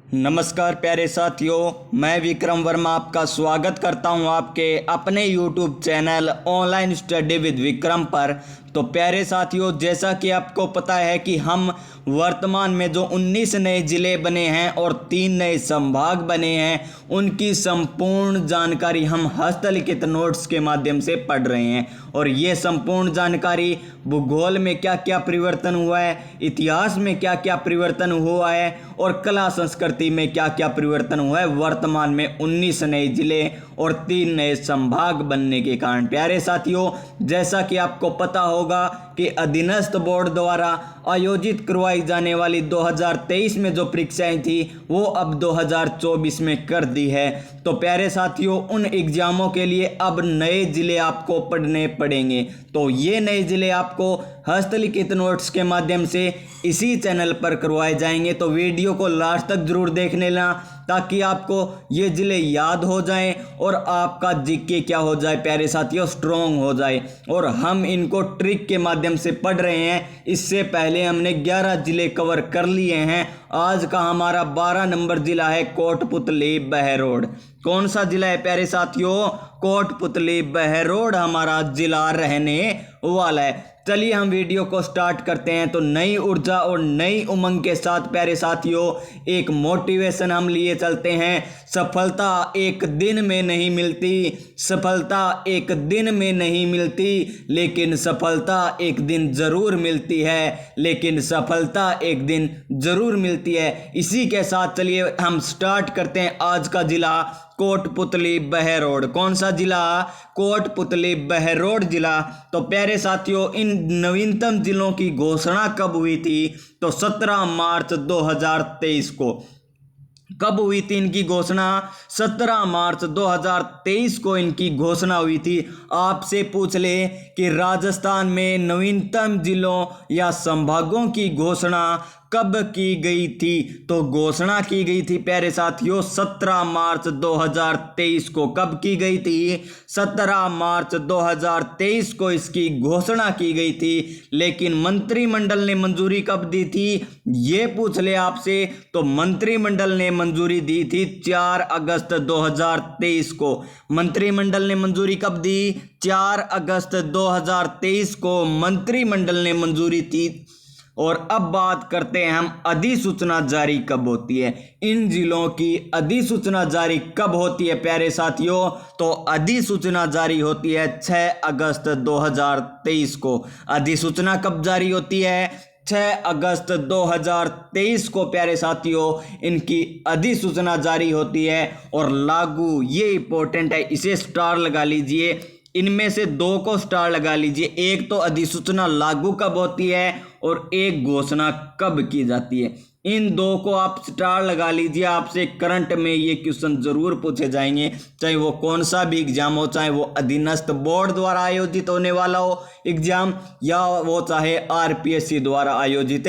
नमस्कार प्यारे साथियों, मैं विक्रम वर्मा आपका स्वागत करता हूं आपके अपने YouTube channel online study with Vikram पर। तो प्यारे साथियों, जैसा कि आपको पता है कि हम वर्तमान में जो 19 नए ज़िले बने हैं और 3 नए संभाग बने हैं, उनकी संपूर्ण जानकारी हम हस्तलिखित नोट्स के माध्यम से पढ़ रहे हैं। और ये संपूर्ण जानकारी भूगोल में क्या क्या परिवर्तन हुआ है, इतिहास में क्या क्या परिवर्तन हुआ है और कला संस्कृति में क्या क्या परिवर्तन हुआ है वर्तमान में 19 नए जिले और 3 नए संभाग बनने के कारण। प्यारे साथियों, जैसा कि आपको पता होगा कि अधीनस्थ बोर्ड द्वारा आयोजित करवाई जाने वाली 2023 में जो परीक्षाएं थी वो अब 2024 में कर दी है। तो प्यारे साथियों, उन एग्जामों के लिए अब नए जिले आपको पढ़ने पड़ेंगे। तो ये नए जिले आपको हस्तलिखित नोट्स के माध्यम से इसी चैनल पर करवाए जाएंगे। तो वीडियो को लास्ट तक जरूर देख लेना ताकि आपको ये जिले याद हो जाएं और आपका जीके क्या हो जाए प्यारे साथियों, स्ट्रॉन्ग हो जाए। और हम इनको ट्रिक के माध्यम से पढ़ रहे हैं। इससे पहले हमने 11 जिले कवर कर लिए हैं। आज का हमारा 12 नंबर जिला है कोटपुतली बहरोड। कौन सा जिला है प्यारे साथियों? कोटपुतली बहरोड हमारा जिला रहने वाला है। चलिए हम वीडियो को स्टार्ट करते हैं। तो नई ऊर्जा और नई उमंग के साथ प्यारे साथियों एक मोटिवेशन हम लिए चलते हैं। सफलता एक दिन में नहीं मिलती, सफलता एक दिन में नहीं मिलती, लेकिन सफलता एक दिन जरूर मिलती है, लेकिन सफलता एक दिन जरूर मिलती है। इसी के साथ चलिए हम स्टार्ट करते हैं। आज का जिला कोटपुतली बहरोड। कौन सा जिला? कोटपुतली बहरोड जिला। तो प्यारे साथियों, इन नवीनतम जिलों की घोषणा कब हुई थी? तो 17 मार्च 2023 को। कब हुई थी इनकी घोषणा? 17 मार्च 2023 को इनकी घोषणा हुई थी। आपसे पूछ ले कि राजस्थान में नवीनतम जिलों या संभागों की घोषणा कब की गई थी? तो घोषणा की गई थी प्यारे साथियों 17 मार्च 2023 को। कब की गई थी? 17 मार्च 2023 को इसकी घोषणा की गई थी। लेकिन मंत्रिमंडल ने मंजूरी कब दी थी, ये पूछ ले आपसे। तो मंत्रिमंडल ने मंजूरी दी थी 4 अगस्त 2023 को। मंत्रिमंडल ने मंजूरी कब दी? 4 अगस्त 2023 को मंत्रिमंडल ने मंजूरी थी। और अब बात करते हैं हम अधिसूचना जारी कब होती है। इन जिलों की अधिसूचना जारी कब होती है प्यारे साथियों? तो अधिसूचना जारी होती है 6 अगस्त 2023 को। अधिसूचना कब जारी होती है? 6 अगस्त 2023 को प्यारे साथियों इनकी अधिसूचना जारी होती है। और लागू, ये इंपॉर्टेंट है, इसे स्टार लगा लीजिए। इनमें से 2 को स्टार लगा लीजिए। एक तो अधिसूचना लागू कब होती है और एक घोषणा कब की जाती है। इन 2 को आप स्टार लगा लीजिए। आपसे करंट में ये क्वेश्चन जरूर पूछे जाएंगे, चाहे वो कौन सा भी एग्जाम हो, चाहे वो अधीनस्थ बोर्ड द्वारा आयोजित होने वाला हो एग्जाम या वो चाहे आरपीएससी द्वारा आयोजित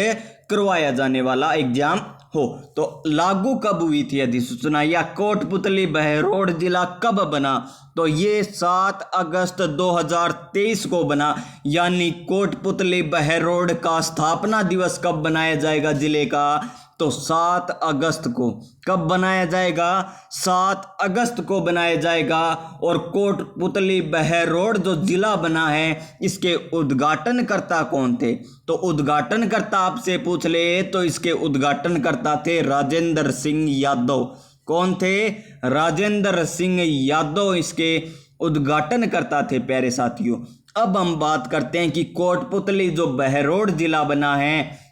करवाया जाने वाला एग्जाम हो। तो लागू कब हुई थी अधिसूचना, या कोटपुतली बहरोड जिला कब बना? तो ये 7 अगस्त 2023 को बना। यानी कोटपुतली बहरोड का स्थापना दिवस कब बनाया जाएगा जिले का? तो 7 अगस्त को। कब बनाया जाएगा? 7 अगस्त को बनाया जाएगा। और कोटपुतली बहरोड जो जिला बना है, इसके उद्घाटनकर्ता कौन थे? तो उद्घाटनकर्ता आपसे पूछ ले तो इसके उद्घाटनकर्ता थे राजेंद्र सिंह यादव। कौन थे? राजेंद्र सिंह यादव इसके उद्घाटनकर्ता थे प्यारे साथियों। अब हम बात करते हैं कि कोटपुतली जो बहरोड जिला बना है,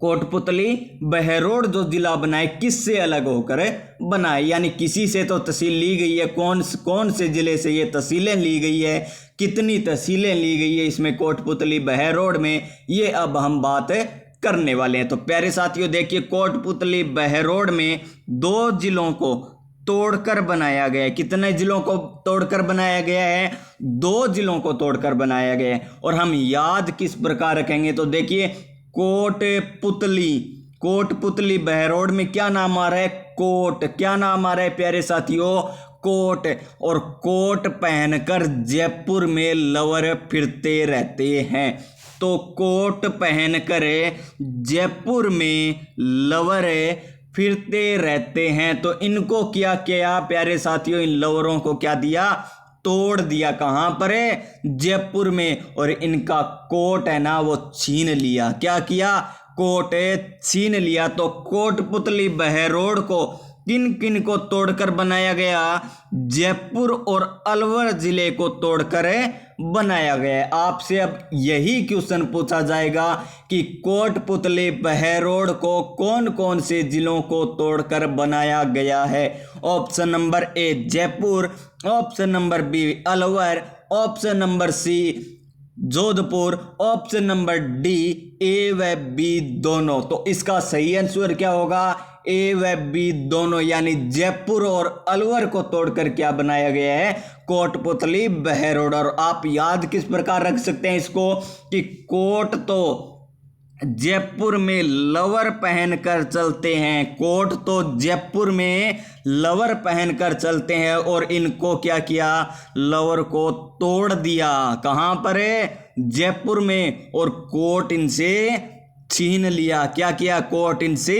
कोटपुतली बहरोड जो जिला बना है किससे अलग होकर बना है? यानी किसी से तो तहसील ली गई है। कौन से जिले से ये तहसीलें ली गई है, कितनी तहसीलें ली गई है इसमें कोटपुतली बहरोड में, ये अब हम बात करने वाले हैं। तो प्यारे साथियों देखिए, कोटपुतली बहरोड में 2 जिलों को तोड़कर बनाया गया है। कितने जिलों को तोड़कर बनाया गया है? 2 जिलों को तोड़कर बनाया गया है। और हम याद किस प्रकार रखेंगे? तो देखिए, कोटपुतली बहरोड में क्या नाम आ रहा है? कोट। क्या नाम आ रहा है प्यारे साथियों? कोट। और कोट पहनकर जयपुर में लवर फिरते रहते हैं। तो कोट पहनकर जयपुर में लवर फिरते रहते हैं। तो इनको क्या किया प्यारे साथियों, इन लवरों को क्या दिया, तोड़ दिया। कहाँ पर है, जयपुर में। और इनका कोट है ना वो छीन लिया। क्या किया, कोट छीन लिया। तो कोटपुतली बहरोड को किन किन को तोड़कर बनाया गया, जयपुर और अलवर जिले को तोड़कर बनाया गया। आपसे अब यही क्वेश्चन पूछा जाएगा कि कोटपुतली बहरोड को कौन कौन से जिलों को तोड़कर बनाया गया है। Option number A Jaipur, option number B Alwar, option number C Jodhpur, option number D A व बी दोनों। तो इसका सही आंसर क्या होगा, ए व बी दोनों, यानी जयपुर और अलवर को तोड़कर क्या बनाया गया है, कोटपुतली बहरोड। और आप याद किस प्रकार रख सकते हैं इसको कि कोट तो जयपुर में लवर पहनकर चलते हैं, कोट तो जयपुर में लवर पहनकर चलते हैं। और इनको क्या किया, लवर को तोड़ दिया। कहाँ पर है, जयपुर में। और कोट इनसे छीन लिया। क्या किया, कोट इनसे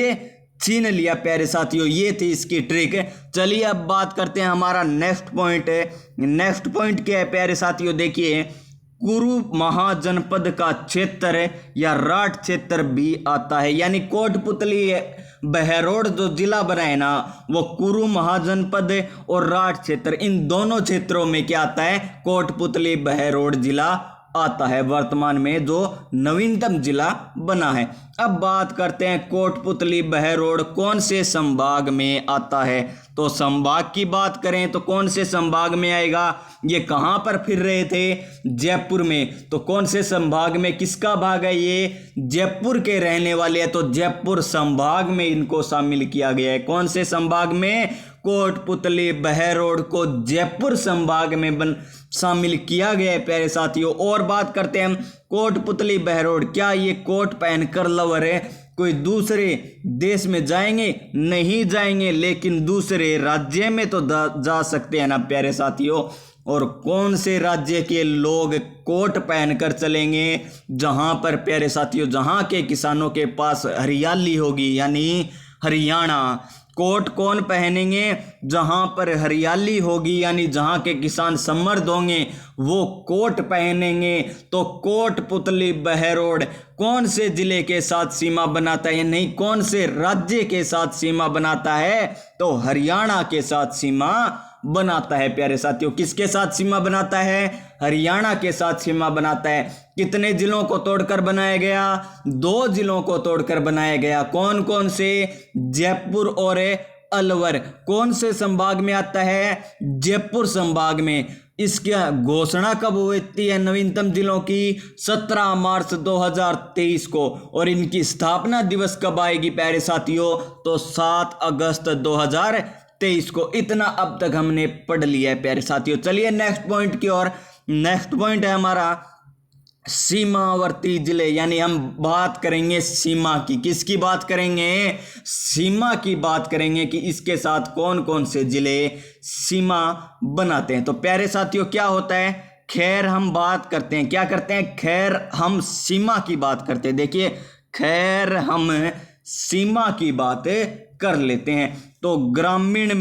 छीन लिया। प्यारे साथियों ये थी इसकी ट्रिक। चलिए अब बात करते हैं, हमारा नेक्स्ट पॉइंट है। नेक्स्ट पॉइंट क्या है प्यारे साथियों, देखिए कुरु महाजनपद का क्षेत्र या राठ क्षेत्र भी आता है। यानी कोटपुतली बहरोड जो जिला बना है ना वो कुरु महाजनपद और राठ क्षेत्र, इन दोनों क्षेत्रों में क्या आता है, कोटपुतली बहरोड जिला आता है। वर्तमान में जो नवीनतम जिला बना है। अब बात करते हैं कोटपुतली बहरोड कौन से संभाग में आता है। तो संभाग की बात करें तो कौन से संभाग में आएगा, ये कहाँ पर फिर रहे थे, जयपुर में। तो कौन से संभाग में, किसका भाग है ये, जयपुर के रहने वाले हैं। तो जयपुर संभाग में इनको शामिल किया गया है। कौन से संभाग में, कोटपुतली बहरोड को जयपुर संभाग में शामिल किया गया है प्यारे साथियों। और बात करते हैं हम कोटपुतली बहरोड, क्या ये कोट पहनकर लवर है कोई दूसरे देश में जाएंगे, नहीं जाएंगे, लेकिन दूसरे राज्य में तो जा सकते हैं ना प्यारे साथियों। और कौन से राज्य के लोग कोट पहनकर चलेंगे, जहां पर प्यारे साथियों जहां के किसानों के पास हरियाली होगी, यानी हरियाणा। कोट कौन पहनेंगे, जहां पर हरियाली होगी, यानी जहां के किसान समृद्ध होंगे वो कोट पहनेंगे। तो कोटपुतली बहरोड कौन से जिले के साथ सीमा बनाता है, नहीं कौन से राज्य के साथ सीमा बनाता है, तो हरियाणा के साथ सीमा बनाता है प्यारे साथियों। किसके साथ सीमा बनाता है, हरियाणा के साथ सीमा बनाता है। कितने जिलों को तोड़कर बनाया गया, 2 जिलों को तोड़कर बनाया गया। कौन कौन से, जयपुर और अलवर। कौन से संभाग में आता है, जयपुर संभाग में। इसकी घोषणा कब हुई है नवीनतम जिलों की, 17 मार्च 2023 को। और इनकी स्थापना दिवस कब आएगी प्यारे साथियों, तो 7 अगस्त 2023 को। इतना अब तक हमने पढ़ लिया है प्यारे साथियों। चलिए नेक्स्ट पॉइंट की ओर। नेक्स्ट पॉइंट है हमारा सीमावर्ती जिले, यानी हम बात करेंगे सीमा की। किसकी बात करेंगे, सीमा की बात करेंगे कि इसके साथ कौन कौन से जिले सीमा बनाते हैं। तो प्यारे साथियों क्या होता है, खैर हम बात करते हैं, क्या करते हैं, खैर हम सीमा की बात करते हैं। देखिए खैर हम सीमा की बात कर लेते हैं। तो ग्रामीण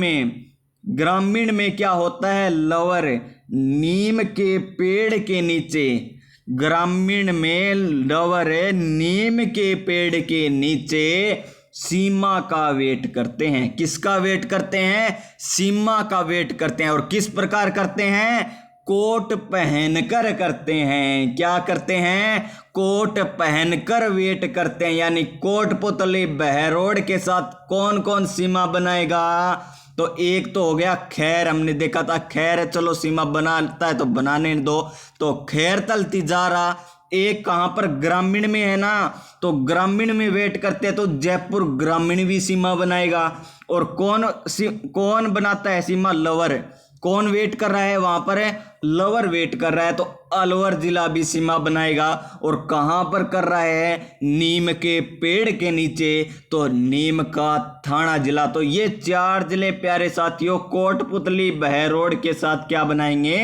में क्या होता है, लवर नीम के पेड़ के नीचे, ग्रामीण में लवर नीम के पेड़ के नीचे सीमा का वेट करते हैं। किसका वेट करते हैं, सीमा का वेट करते हैं। और किस प्रकार करते हैं, कोट पहनकर करते हैं। क्या करते हैं, कोट पहनकर वेट करते हैं। यानी कोटपुतली बहरोड के साथ कौन कौन सीमा बनाएगा, तो एक तो हो गया खैर, हमने देखा था खैर चलो सीमा बनाता है तो बनाने दो, तो खैर तलती जा रहा। एक कहां पर, ग्रामीण में है ना, तो ग्रामीण में वेट करते हैं तो जयपुर ग्रामीण भी सीमा बनाएगा। और कौन बनाता है सीमा, लवर। कौन वेट कर रहा है वहां पर, है लवर वेट कर रहा है, तो अलवर जिला भी सीमा बनाएगा। और कहां पर कर रहा है, नीम के पेड़ के नीचे, तो नीम का थाना जिला। तो ये 4 जिले प्यारे साथियों कोटपुतली बहरोड के साथ क्या बनाएंगे,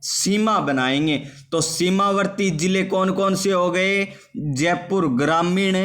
सीमा बनाएंगे। तो सीमावर्ती जिले कौन कौन से हो गए, जयपुर ग्रामीण,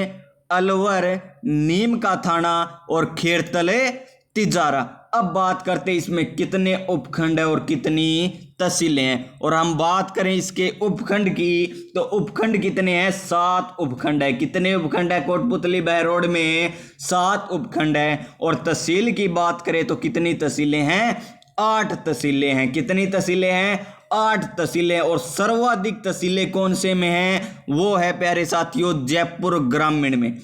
अलवर, नीम का थाना और खेरतले तिजारा। अब बात करते हैं इसमें कितने उपखंड है और कितनी तहसीलें हैं। और हम बात करें इसके उपखंड की तो उपखंड कितने हैं, 7 उपखंड है। कितने उपखंड है कोटपुतली बहरोड में, 7 उपखंड है। और तहसील की बात करें तो कितनी तहसीलें हैं, 8 तहसीलें हैं। कितनी तहसीलें हैं, 8 तहसीलें। और सर्वाधिक तहसीलें कौन से में हैं, वो है प्यारे साथियों जयपुर ग्रामीण में।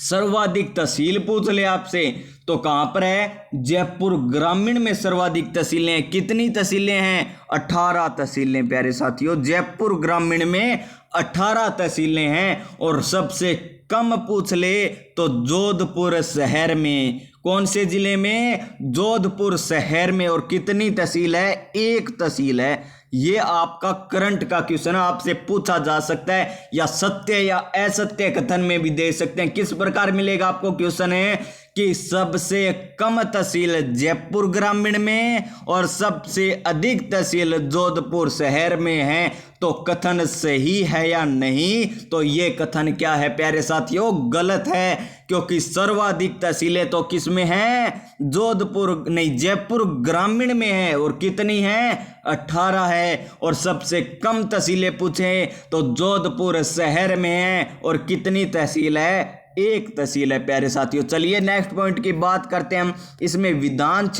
सर्वाधिक तहसील पूछ ले आपसे तो कहां पर है, जयपुर ग्रामीण में सर्वाधिक तहसीलें। कितनी तहसीलें हैं, 18 तहसीलें प्यारे साथियों। जयपुर ग्रामीण में 18 तहसीलें हैं। और सबसे कम पूछ ले तो जोधपुर शहर में। कौन से जिले में, जोधपुर शहर में। और कितनी तहसील है, 1 तहसील है। ये आपका करंट का क्वेश्चन आपसे पूछा जा सकता है, या सत्य या असत्य कथन में भी दे सकते हैं। किस प्रकार मिलेगा आपको क्वेश्चन है कि सबसे कम तहसील जयपुर ग्रामीण में और सबसे अधिक तहसील जोधपुर शहर में है। तो कथन सही है या नहीं, तो ये कथन क्या है प्यारे साथियों, गलत है। क्योंकि सर्वाधिक तहसीलें तो किस में है, जोधपुर नहीं जयपुर ग्रामीण में है। और कितनी है, 18 है। और सबसे कम तहसीलें पूछे तो जोधपुर शहर में है। और कितनी तहसील है, 1 तहसील है प्यारे साथियों। चलिए नेक्स्ट पॉइंट की बात करते हैं हम। इसमें विधान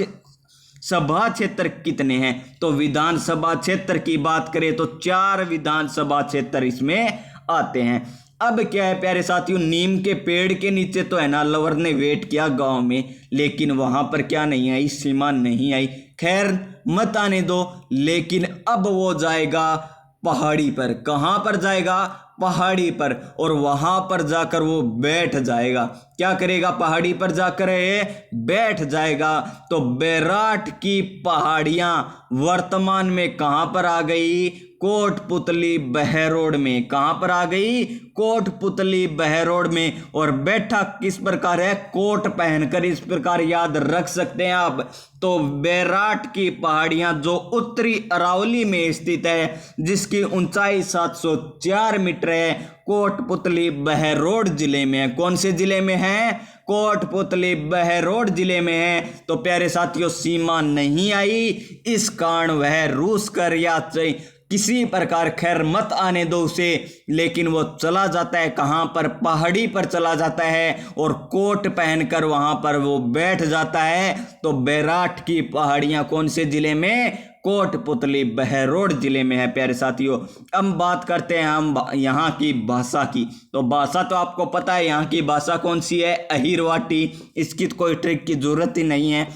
सभा क्षेत्र कितने हैं, तो विधानसभा क्षेत्र की बात करें तो 4 विधानसभा क्षेत्र इसमें आते हैं। अब क्या है प्यारे साथियों, नीम के पेड़ के नीचे तो है ना अलवर ने वेट किया गांव में, लेकिन वहां पर क्या नहीं आई, सीमा नहीं आई। खैर मत आने दो, लेकिन अब वो जाएगा पहाड़ी पर। कहां पर जाएगा, पहाड़ी पर। और वहां पर जाकर वो बैठ जाएगा। क्या करेगा, पहाड़ी पर जाकर बैठ जाएगा। तो बैराठ की पहाड़ियां वर्तमान में कहां पर आ गई, कोटपुतली बहरोड में। कहां पर आ गई, कोटपुतली बहरोड में। और बैठा किस प्रकार है, कोट पहनकर। इस प्रकार याद रख सकते हैं आप। तो बैराठ की पहाड़ियां जो उत्तरी अरावली में स्थित है, जिसकी ऊंचाई 704 मीटर है, कोटपुतली बहरोड जिले में है। कौन से जिले में है, कोटपुतली बहरोड जिले में है। तो प्यारे साथियों सीमा नहीं आई, इस कारण वह रूस कर या किसी प्रकार खैर मत आने दो उसे, लेकिन वो चला जाता है कहां पर, पहाड़ी पर चला जाता है। और कोट पहनकर वहां पर वो बैठ जाता है। तो बैराठ की पहाड़ियां कौन से जिले में, कोटपुतली बहरोड जिले में है प्यारे साथियों। अब बात करते हैं हम यहाँ की भाषा की। तो भाषा तो आपको पता है, यहाँ की भाषा कौन सी है, अहिरवाटी। इसकी तो कोई ट्रिक की जरूरत ही नहीं है।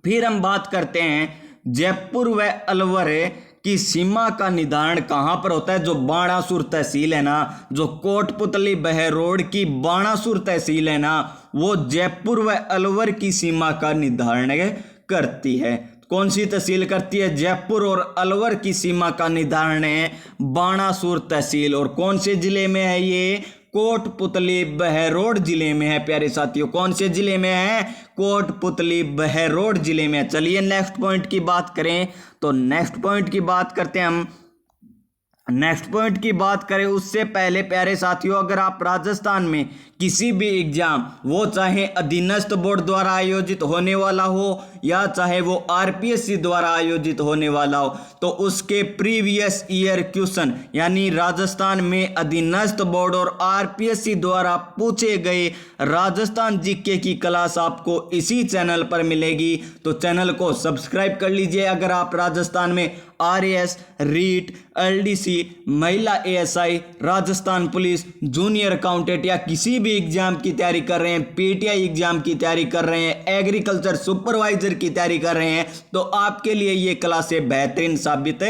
फिर हम बात करते हैं जयपुर व अलवर की सीमा का निर्धारण कहाँ पर होता है। जो बाणासुर तहसील है ना, जो कोटपुतली बहरोड की बाणासुर तहसील है ना, वो जयपुर व अलवर की सीमा का निर्धारण करती है। कौन सी तहसील करती है, जयपुर और अलवर की सीमा का निर्धारण है बाणासुर तहसील। और कौन से जिले में है ये, कोटपुतली बहरोड जिले में है प्यारे साथियों। कौन से जिले में है, कोटपुतली बहरोड जिले में। चलिए नेक्स्ट पॉइंट की बात करें तो नेक्स्ट पॉइंट की बात करते हैं हम। नेक्स्ट पॉइंट की बात करें उससे पहले प्यारे साथियों, अगर आप राजस्थान में किसी भी एग्जाम, वो चाहे अधीनस्थ बोर्ड द्वारा आयोजित होने वाला हो या चाहे वो आरपीएससी द्वारा आयोजित होने वाला हो, तो उसके प्रीवियस ईयर क्वेश्चन यानी राजस्थान में अधीनस्थ बोर्ड और आरपीएससी द्वारा पूछे गए राजस्थान जीके की क्लास आपको इसी चैनल पर मिलेगी। तो चैनल को सब्सक्राइब कर लीजिए। अगर आप राजस्थान में आरएएस, रीट, एलडीसी, महिला ASI, Rajasthan police, junior accountant या किसी भी एग्जाम की तैयारी कर रहे हैं, पीटीआई एग्जाम की तैयारी कर रहे हैं, एग्रीकल्चर सुपरवाइजर की तैयारी कर रहे हैं, तो आपके लिए ये क्लासें बेहतरीन साबित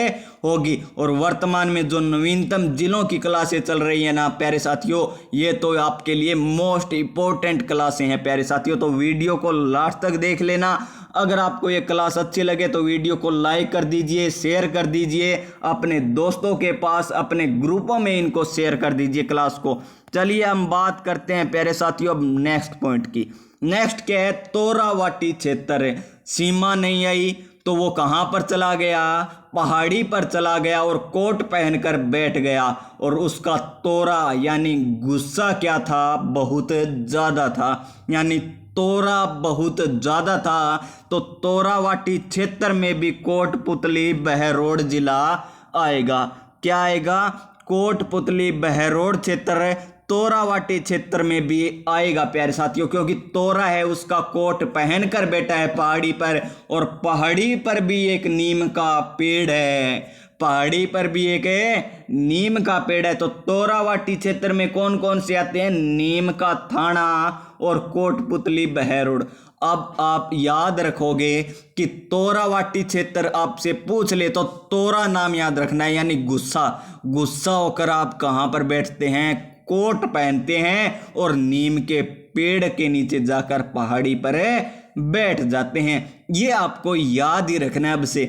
होगी। और वर्तमान में जो नवीनतम जिलों की क्लासें चल रही है ना प्यारे साथियों, ये तो आपके लिए मोस्ट इंपॉर्टेंट क्लासें हैं प्यारे साथियों। तो वीडियो को लास्ट तक देख लेना। अगर आपको ये क्लास अच्छी लगे तो वीडियो को लाइक कर दीजिए, शेयर कर दीजिए अपने दोस्तों के पास, अपने ग्रुपों में इनको शेयर कर दीजिए क्लास को। चलिए हम बात करते हैं प्यारे साथियों अब नेक्स्ट पॉइंट की। नेक्स्ट क्या है, तोरावाटी क्षेत्र। सीमा नहीं आई तो वो कहां पर चला गया, पहाड़ी पर चला गया और कोट पहनकर बैठ गया, और उसका तोरा यानी गुस्सा क्या था, बहुत ज़्यादा था। यानी तोरा बहुत ज़्यादा था। तो तोरावाटी क्षेत्र में भी कोटपुतली बहरोड जिला आएगा। क्या आएगा? कोटपुतली बहरोड क्षेत्र तोरावाटी क्षेत्र में भी आएगा प्यारे साथियों, क्योंकि तोरा है उसका कोट पहन कर बैठा है पहाड़ी पर, और पहाड़ी पर भी एक नीम का पेड़ है। पहाड़ी पर भी एक नीम का पेड़ है। तो तोरावाटी क्षेत्र में कौन कौन से आते हैं? नीम का थाना और कोटपुतली बहरोड। अब आप याद रखोगे कि तोरावाटी क्षेत्र आपसे पूछ ले तो तोरा नाम याद रखना है, यानी गुस्सा। गुस्सा होकर आप कहाँ पर बैठते हैं? कोट पहनते हैं और नीम के पेड़ के नीचे जाकर पहाड़ी पर बैठ जाते हैं। ये आपको याद ही रखना है अब से,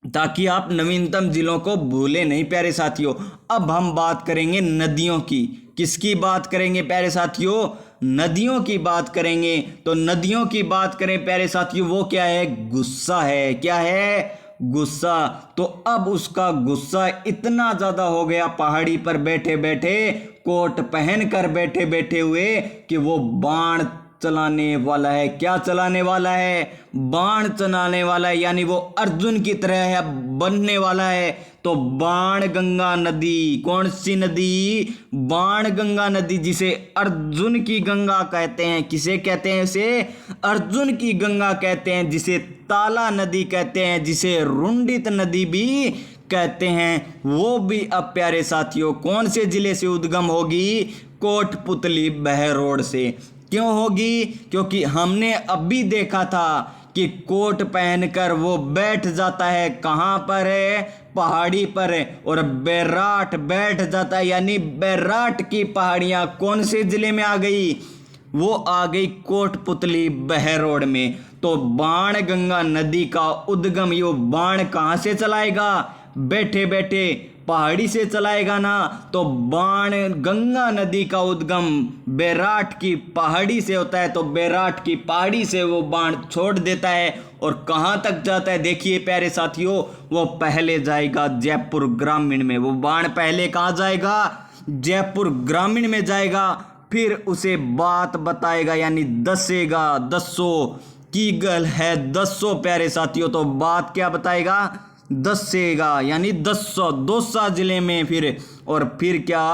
ताकि आप नवीनतम जिलों को भूले नहीं प्यारे साथियों। अब हम बात करेंगे नदियों की। किसकी बात करेंगे प्यारे साथियों? नदियों की बात करेंगे। तो नदियों की बात करें प्यारे साथियों, वो क्या है? गुस्सा है। क्या है? गुस्सा। तो अब उसका गुस्सा इतना ज्यादा हो गया पहाड़ी पर बैठे बैठे, कोट पहन कर बैठे बैठे हुए, कि वो बाण चलाने वाला है। क्या चलाने वाला है? बाण चलाने वाला है, यानी वो अर्जुन की तरह है बनने वाला है। तो बाण गंगा नदी, कौन सी नदी? बाण गंगा नदी, जिसे अर्जुन की गंगा कहते हैं। किसे कहते हैं? उसे अर्जुन की गंगा कहते हैं, जिसे ताला नदी कहते हैं, जिसे रुंडित नदी भी कहते हैं। वो भी अब प्यारे साथियों कौन से जिले से उद्गम होगी? कोटपुतली बहरोड से। क्यों होगी? क्योंकि हमने अभी देखा था कि कोट पहनकर वो बैठ जाता है। कहाँ पर है? पहाड़ी पर है। और बैराट बैठ जाता है, यानी बैराट की पहाड़ियाँ कौन से जिले में आ गई? वो आ गई कोटपुतली बहरोड में। तो बाण गंगा नदी का उद्गम यो बाण कहाँ से चलाएगा? बैठे बैठे पहाड़ी से चलाएगा ना। तो बाण गंगा नदी का उद्गम बैराट की पहाड़ी से होता है। तो बैराट की पहाड़ी से वो बाण छोड़ देता है, और कहाँ तक जाता है? देखिए प्यारे साथियों, वो पहले जाएगा जयपुर ग्रामीण में। वो बाण पहले कहाँ जाएगा? जयपुर ग्रामीण में जाएगा। फिर उसे बात बताएगा, यानी दसेगा। दसों की गल है, दसों प्यारे साथियों। तो बात क्या बताएगा? दसेगा, यानी दौसा जिले में। फिर क्या?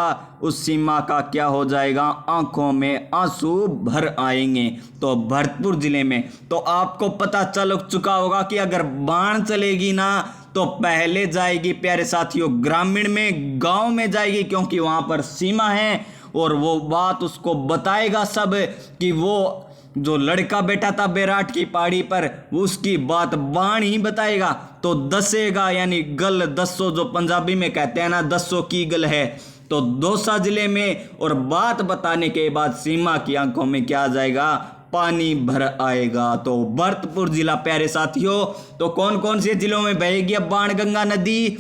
उस सीमा का क्या हो जाएगा? आंखों में आंसू भर आएंगे। तो भरतपुर जिले में। तो आपको पता चल चुका होगा कि अगर बाण चलेगी ना, तो पहले जाएगी प्यारे साथियों ग्रामीण में, गांव में जाएगी, क्योंकि वहां पर सीमा है। और वो बात उसको बताएगा सब, कि वो जो लड़का बैठा था बैराट की पहाड़ी पर, उसकी बात बाण ही बताएगा। तो दसेगा, यानी गल, दसों जो पंजाबी में कहते हैं ना, दसों की गल है। तो दौसा जिले में। और बात बताने के बाद सीमा की आंखों में क्या आ जाएगा? पानी भर आएगा। तो भरतपुर जिला प्यारे साथियों। तो कौन कौन से जिलों में बहेगी अब बाण गंगा नदी?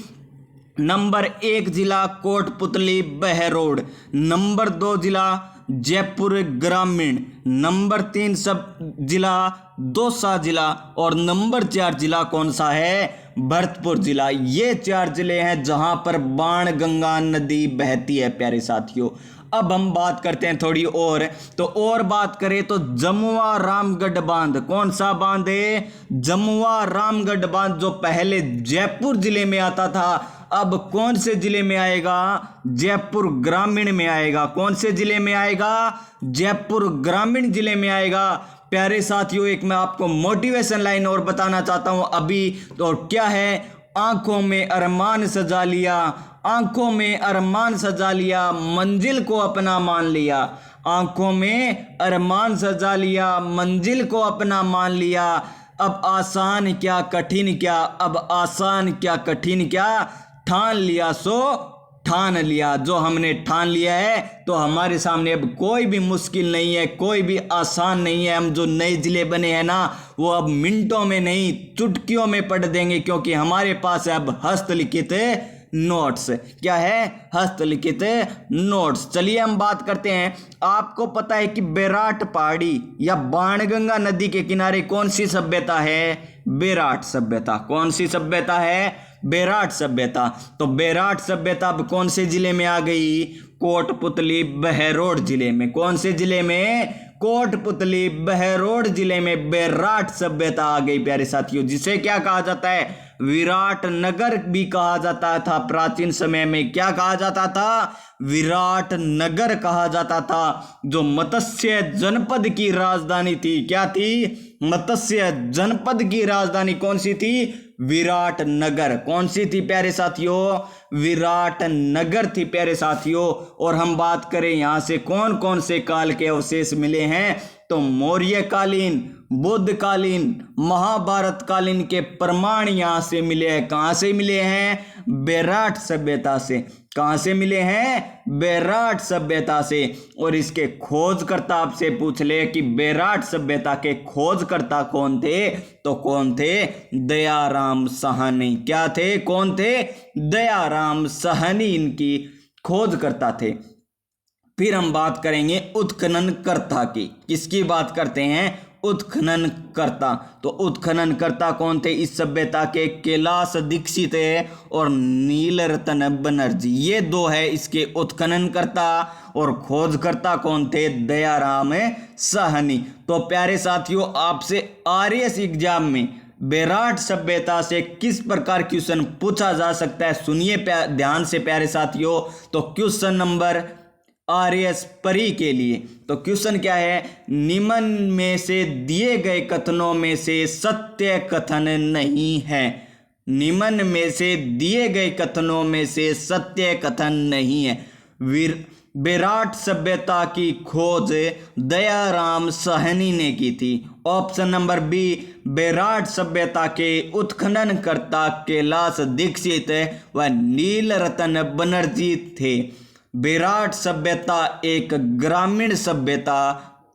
नंबर 1 जिला कोटपुतली बहरोड, नंबर 2 जिला जयपुर ग्रामीण, नंबर 3 सब जिला दौसा जिला, और नंबर 4 जिला कौन सा है? भरतपुर जिला। ये 4 जिले हैं जहां पर बाण गंगा नदी बहती है प्यारे साथियों। अब हम बात करते हैं थोड़ी और। तो और बात करें तो जमुआ रामगढ़ बांध, कौन सा बांध है? जमुआ रामगढ़ बांध, जो पहले जयपुर जिले में आता था, अब कौन से जिले में आएगा? जयपुर ग्रामीण में आएगा। कौन से जिले में आएगा? जयपुर ग्रामीण जिले में आएगा। प्यारे साथियों, एक मैं आपको मोटिवेशन लाइन और बताना चाहता हूं अभी। तो क्या है? आंखों में अरमान सजा लिया, आंखों में अरमान सजा लिया, मंजिल को अपना मान लिया। आंखों में अरमान सजा लिया, मंजिल को अपना मान लिया। अब आसान क्या कठिन क्या, अब आसान क्या कठिन क्या, ठान लिया सो ठान लिया। जो हमने ठान लिया है, तो हमारे सामने अब कोई भी मुश्किल नहीं है, कोई भी आसान नहीं है। हम जो नए जिले बने हैं ना, वो अब मिनटों में नहीं, चुटकियों में पढ़ देंगे, क्योंकि हमारे पास है अब हस्तलिखित नोट्स। क्या है? हस्तलिखित नोट्स। चलिए हम बात करते हैं। आपको पता है कि बैराट पहाड़ी या बाणगंगा नदी के किनारे कौन सी सभ्यता है? बैराट सभ्यता। कौन सी सभ्यता है? बेराट सभ्यता। तो बेराट सभ्यता अब कौन से जिले में आ गई? कोटपुतली बहरोड जिले में। कौन से जिले में? कोटपुतली बहरोड जिले में बेराट सभ्यता आ गई प्यारे साथियों, जिसे क्या कहा जाता है? विराट नगर भी कहा जाता था प्राचीन समय में। क्या कहा जाता था? विराट नगर कहा जाता था, जो मत्स्य जनपद की राजधानी थी। क्या थी? मत्स्य जनपद की राजधानी कौन सी थी? विराट नगर। कौन सी थी प्यारे साथियों? विराट नगर थी प्यारे साथियों। और हम बात करें यहां से कौन कौन से काल के अवशेष मिले हैं, तो मौर्य कालीन, बुद्ध कालीन, महाभारत कालीन के प्रमाण यहां से मिले हैं। कहां से मिले हैं? बेराट सभ्यता से। कहां से मिले हैं? बेराट सभ्यता से। और इसके खोजकर्ता आपसे पूछ ले कि बेराट सभ्यता के खोजकर्ता कौन थे, तो कौन थे? दयाराम साहनी। क्या थे? कौन थे? दयाराम साहनी इनकी खोजकर्ता थे। फिर हम बात करेंगे उत्खननकर्ता की। किसकी बात करते हैं? उत्खननकर्ता। तो उत्खननकर्ता कौन थे इस सभ्यता के? कैलाश दीक्षित है और नीलरतन बनर्जी, ये दो है इसके उत्खननकर्ता। और खोजकर्ता कौन थे? दयाराम साहनी। तो प्यारे साथियों, आपसे आरएस एग्जाम में बेराट सभ्यता से किस प्रकार क्वेश्चन पूछा जा सकता है, सुनिए ध्यान से प्यारे साथियों। तो क्वेश्चन नंबर आरएस परी के लिए तो क्वेश्चन क्या है? निम्न में से दिए गए कथनों में से सत्य कथन नहीं है। निम्न में से दिए गए कथनों में से सत्य कथन नहीं है। बेराट सभ्यता की खोज दयाराम साहनी ने की थी। ऑप्शन नंबर बी, बेराट सभ्यता के उत्खननकर्ता कैलाश दीक्षित व नीलरतन बनर्जी थे। बेराट सभ्यता एक ग्रामीण सभ्यता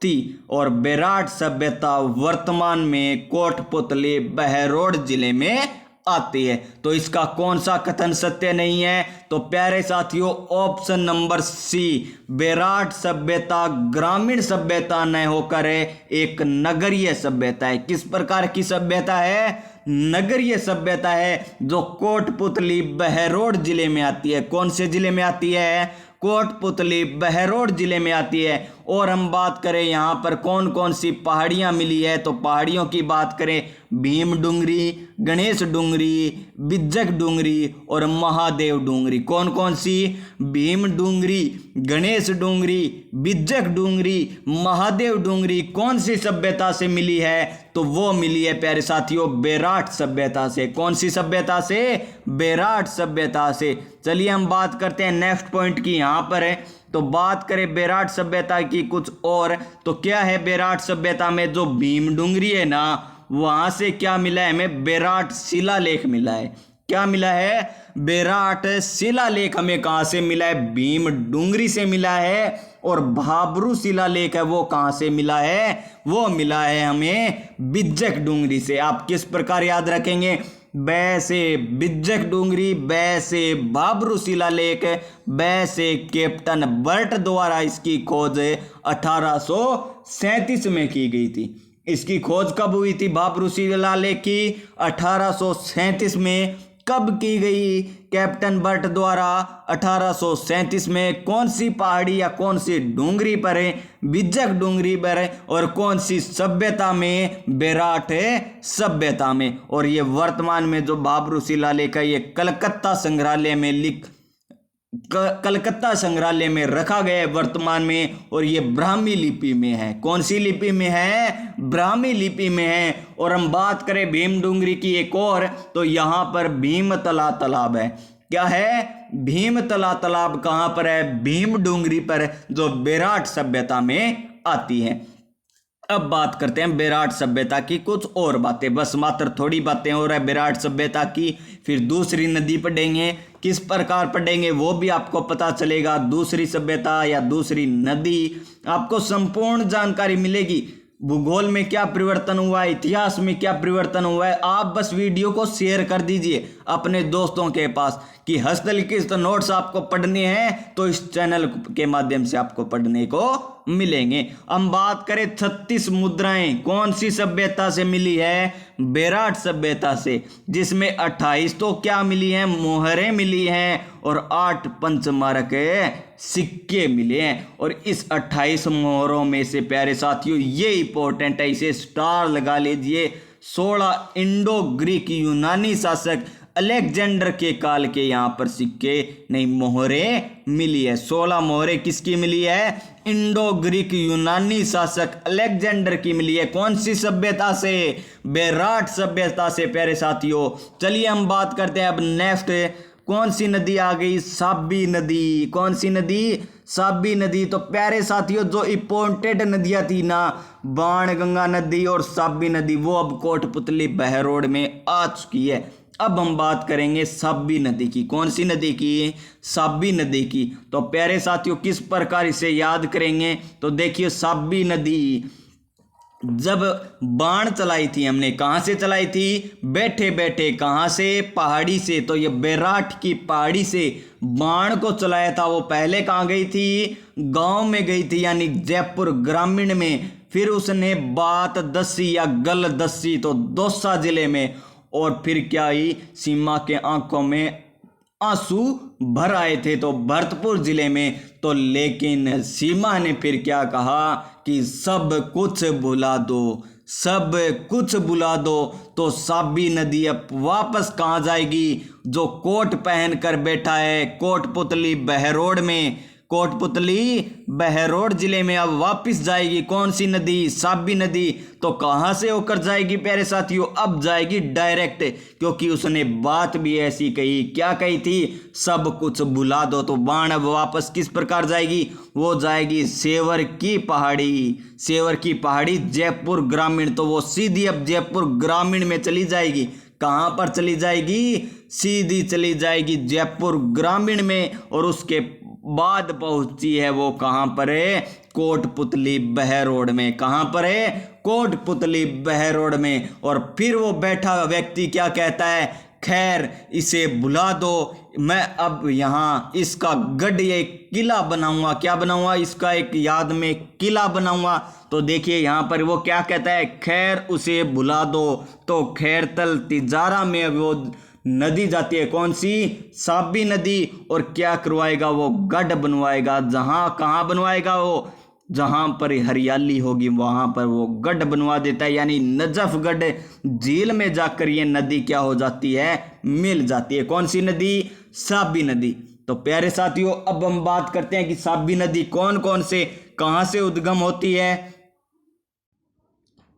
थी और बेराट सभ्यता वर्तमान में कोटपुतली बहरोड जिले में आती है। तो इसका कौन सा कथन सत्य नहीं है? तो प्यारे साथियों, ऑप्शन नंबर सी, बेराट सभ्यता ग्रामीण सभ्यता न होकर एक नगरीय सभ्यता है। किस प्रकार की सभ्यता है? नगरीय सभ्यता है, जो कोटपुतली बहरोड जिले में आती है। कौन से जिले में आती है? कोटपुतली बहरोड जिले में आती है। और हम बात करें यहाँ पर कौन कौन सी पहाड़ियाँ मिली है, तो पहाड़ियों की बात करें भीम डूंगरी, गणेश डूंगरी, बिज्जक डूंगरी और महादेव डूंगरी। कौन कौन सी? भीम डूंगरी, गणेश डूंगरी, बिज्जक डूंगरी, महादेव डूंगरी कौन सी सभ्यता से मिली है? तो वो मिली है प्यारे साथियों बेराट सभ्यता से। कौन सी सभ्यता से? बेराट सभ्यता से। चलिए हम बात करते हैं नेक्स्ट पॉइंट की। यहाँ पर है तो बात करें बेराट सभ्यता की कुछ और, तो क्या है बेराट सभ्यता में जो भीम डूंगरी है ना, वहां से क्या मिला है हमें? बेराट शिलालेख मिला है। क्या मिला है? बेराट शिलालेख हमें कहां से मिला है? भीम डूंगरी से मिला है। और भाबरू शिलालेख है वो कहां से मिला है? वो मिला है हमें बिज्जक डूंगरी से। आप किस प्रकार याद रखेंगे? बै से बिज्जक डूंगरी, बै से भाबरू शिलालेख, बै से कैप्टन बर्ट द्वारा इसकी खोज 1837 में की गई थी। इसकी खोज कब हुई थी भाबरू शिलालेख की? 1837 में। कब की गई? कैप्टन बर्ट द्वारा 1837 में। कौन सी पहाड़ी या कौन सी डूंगरी पर है? बिज्जक डूंगरी पर है। और कौन सी सभ्यता में? बेराट सभ्यता में। और ये वर्तमान में जो भाबरू शिलालेख है ये कलकत्ता संग्रहालय में रखा गया है वर्तमान में। और ये ब्राह्मी लिपि में है। कौन सी लिपि में है? ब्राह्मी लिपि में है। और हम बात करें भीम डूंगरी की एक और, तो यहाँ पर भीमतला तालाब है। क्या है? भीमतला तालाब कहाँ पर है? भीम डूंगरी पर, जो बेराट सभ्यता में आती है। अब बात करते हैं बेराट सभ्यता की कुछ और बातें, बस मात्र थोड़ी बातें और है बेराट सभ्यता की। फिर दूसरी नदी पढ़ेंगे, किस प्रकार पढ़ेंगे वो भी आपको पता चलेगा। दूसरी सभ्यता या दूसरी नदी, आपको संपूर्ण जानकारी मिलेगी। भूगोल में क्या परिवर्तन हुआ है, इतिहास में क्या परिवर्तन हुआ है। आप बस वीडियो को शेयर कर दीजिए अपने दोस्तों के पास कि हस्तलिखित नोट्स आपको पढ़ने हैं, तो इस चैनल के माध्यम से आपको पढ़ने को मिलेंगे। हम बात करें 36 मुद्राएं कौन सी सभ्यता से मिली है? बेराट सभ्यता से, जिसमें 28 तो क्या मिली हैं? मोहरें मिली हैं और 8 पंचमारक सिक्के मिले हैं। और इस 28 मोहरों में से प्यारे साथियों ये इंपॉर्टेंट है, इसे स्टार लगा लीजिए, 16 इंडो ग्रीक यूनानी शासक अलेक्जेंडर के काल के यहाँ पर सिक्के नहीं मोहरें मिली है। 16 मोहरें किसकी मिली है? इंडो ग्रीक यूनानी शासक अलेक्जेंडर की मिली है। कौन सी सभ्यता से? बेराट सभ्यता से प्यारे साथियों। चलिए हम बात करते हैं अब नेक्स्ट, कौन सी नदी आ गई? साबी नदी। कौन सी नदी? साबी नदी। तो प्यारे साथियों जो इंपॉर्टेंट नदियां थी ना, बाणगंगा नदी और साबी नदी, वो अब कोटपुतली बहरोड में आ चुकी है। अब हम बात करेंगे साबी नदी की। कौन सी नदी की? साबी नदी की। तो प्यारे साथियों किस प्रकार इसे याद करेंगे? तो देखिए साबी नदी जब बाण चलाई थी हमने, कहाँ से चलाई थी? बैठे बैठे। कहाँ से? पहाड़ी से। तो ये बेराट की पहाड़ी से बाण को चलाया था, वो पहले कहाँ गई थी? गांव में गई थी, यानी जयपुर ग्रामीण में। फिर उसने बात दसी या गल दसी तो दौसा जिले में, और फिर क्या हुई? सीमा के आंखों में आंसू भर आए थे तो भरतपुर जिले में। तो लेकिन सीमा ने फिर क्या कहा कि सब कुछ भुला दो, सब कुछ भुला दो। तो साबी नदी अब वापस कहाँ जाएगी? जो कोट पहन कर बैठा है कोटपुतली बहरोड में, कोटपुतली बहरोड जिले में अब वापस जाएगी। कौन सी नदी? साबी नदी। तो कहाँ से होकर जाएगी प्यारे साथियों? अब जाएगी डायरेक्ट, क्योंकि उसने बात भी ऐसी कही। क्या कही थी? सब कुछ भुला दो। तो बाण अब वापस किस प्रकार जाएगी? वो जाएगी सेवर की पहाड़ी, सेवर की पहाड़ी जयपुर ग्रामीण। तो वो सीधी अब जयपुर ग्रामीण में चली जाएगी। कहाँ पर चली जाएगी? सीधी चली जाएगी जयपुर ग्रामीण में। और उसके बाद पहुंची है वो कहाँ पर है? कोटपुतली बहरोड में। कहाँ पर है? कोटपुतली बहरोड में। और फिर वो बैठा व्यक्ति क्या कहता है? खैर इसे भुला दो, मैं अब यहाँ इसका गढ़ ये किला बनाऊंगा। क्या बनाऊंगा? इसका एक याद में किला बनाऊंगा। तो देखिए यहाँ पर वो क्या कहता है? खैर उसे भुला दो। तो खैरतल तिजारा में वो नदी जाती है। कौन सी? साबी नदी। और क्या करवाएगा? वो गढ़ बनवाएगा। जहाँ कहाँ बनवाएगा? वो जहाँ पर हरियाली होगी वहाँ पर वो गढ़ बनवा देता है, यानी नजफगढ़ झील में जाकर ये नदी क्या हो जाती है? मिल जाती है। कौन सी नदी? साबी नदी। तो प्यारे साथियों अब हम बात करते हैं कि साबी नदी कौन कौन से कहाँ से उद्गम होती है,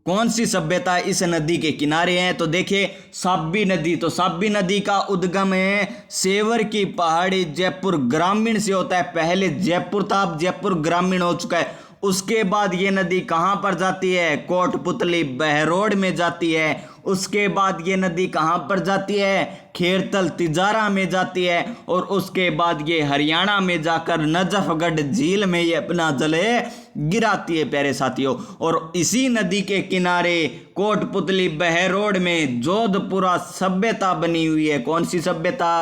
कौन सी सभ्यता इस नदी के किनारे है। तो देखिए साबी नदी, तो साबी नदी का उद्गम है सेवर की पहाड़ी जयपुर ग्रामीण से होता है। पहले जयपुर था, अब जयपुर ग्रामीण हो चुका है। उसके बाद ये नदी कहाँ पर जाती है? कोटपुतली बहरोड में जाती है। उसके बाद ये नदी कहाँ पर जाती है? खेरतल तिजारा में जाती है। और उसके बाद ये हरियाणा में जाकर नजफगढ़ झील में ये अपना जल गिराती है प्यारे साथियों। और इसी नदी के किनारे कोटपुतली बहरोड में जोधपुरा सभ्यता बनी हुई है। कौन सी सभ्यता?